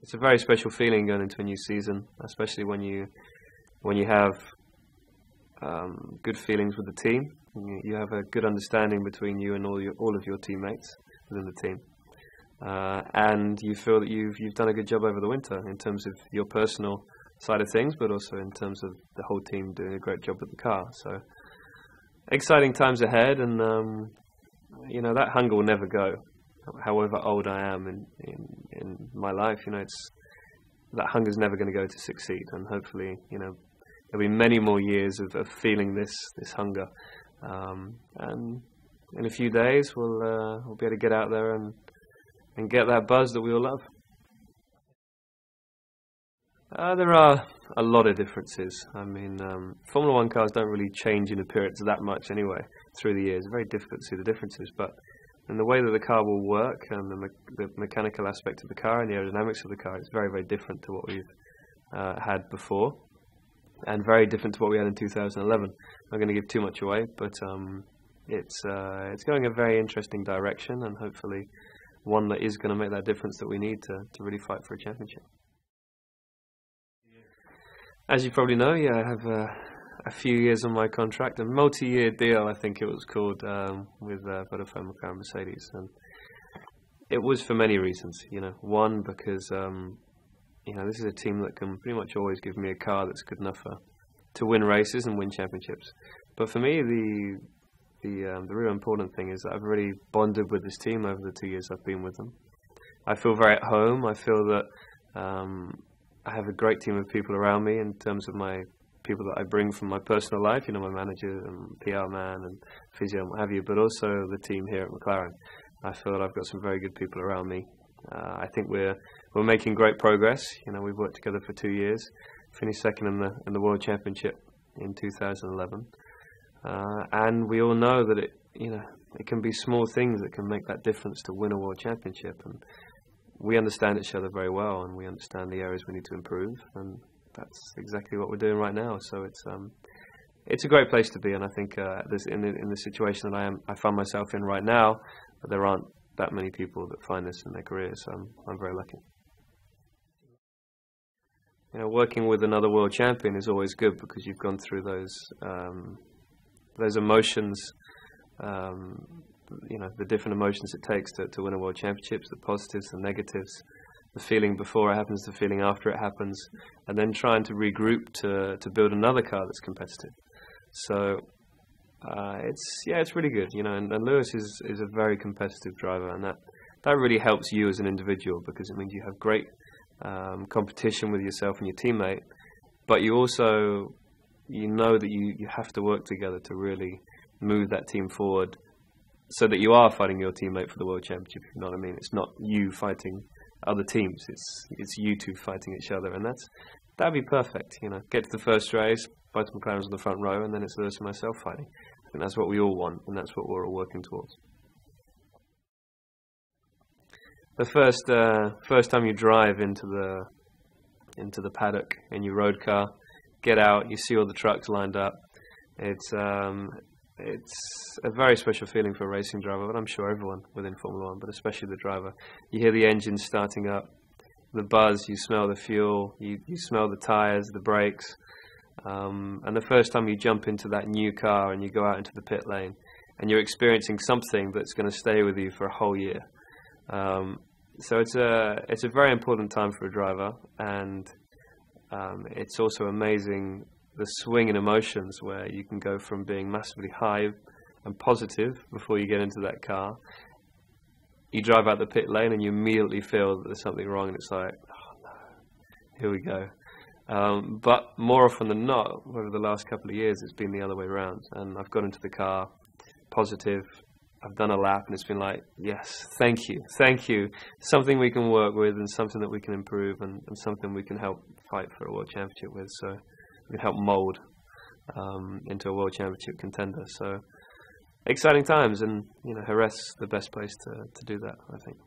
it's a very special feeling going into a new season, especially when you have good feelings with the team. You have a good understanding between you and all of your teammates within the team, and you feel that you've done a good job over the winter in terms of your personal side of things, but also in terms of the whole team doing a great job with the car. So exciting times ahead, and you know, that hunger will never go. However old I am in my life, you know, that hunger's never going to go to succeed, and hopefully, you know, there'll be many more years of feeling this hunger, and in a few days we'll be able to get out there and get that buzz that we all love. There are a lot of differences. I mean, Formula One cars don't really change in appearance that much anyway through the years. It's very difficult to see the differences, but in the way that the car will work and the mechanical aspect of the car and the aerodynamics of the car, it's very, very different to what we've had before, and very different to what we had in 2011. I'm not going to give too much away, but it's going a very interesting direction, and hopefully one that is going to make that difference that we need to really fight for a championship. As you probably know, yeah, I have a few years on my contract, a multi-year deal, I think it was called, with Vodafone, McLaren, Mercedes, and it was for many reasons. You know, one, because you know, this is a team that can pretty much always give me a car that's good enough to win races and win championships. But for me, the real important thing is that I've really bonded with this team over the 2 years I've been with them. I feel very at home. I feel that I have a great team of people around me in terms of my people that I bring from my personal life, you know, my manager and PR man and physio and what have you, but also the team here at McLaren. I feel that I've got some very good people around me. I think we're making great progress. You know, we've worked together for 2 years, finished second in the World Championship in 2011, and we all know that it can be small things that can make that difference to win a World Championship. And we understand each other very well, and we understand the areas we need to improve, and that's exactly what we're doing right now. So it's a great place to be, and I think in the situation that I find myself in right now, there aren't that many people that find this in their careers. So I'm very lucky. You know, working with another world champion is always good because you've gone through those emotions. You know, the different emotions it takes to win a world championships, the positives, the negatives, the feeling before it happens, the feeling after it happens, and then trying to regroup to build another car that's competitive. So it's really good, you know, and Lewis is a very competitive driver, and that really helps you as an individual, because it means you have great competition with yourself and your teammate, but you also, you know, that you have to work together to really move that team forward, so that you are fighting your teammate for the world championship, if you know what I mean. It's not you fighting other teams, it's you two fighting each other, and that'd be perfect, you know. Get to the first race, both McLarens on the front row, and then it's Lewis and myself fighting. I think that's what we all want, and that's what we're all working towards. The first time you drive into the paddock in your road car, get out, you see all the trucks lined up. It's a very special feeling for a racing driver, but I'm sure everyone within Formula One, but especially the driver. You hear the engine starting up, the buzz, you smell the fuel, you smell the tyres, the brakes, and the first time you jump into that new car and you go out into the pit lane, and you're experiencing something that's going to stay with you for a whole year. So it's a very important time for a driver, and it's also amazing the swing in emotions where you can go from being massively high and positive before you get into that car. You drive out the pit lane and you immediately feel that there's something wrong, and it's like, oh no, here we go. But more often than not, over the last couple of years, it's been the other way around, and I've got into the car positive. I've done a lap and it's been like, yes, thank you, something we can work with, and something that we can improve, and something we can help fight for a world championship with. So we can help mould into a world championship contender. So exciting times, and you know, Jerez is the best place to do that, I think.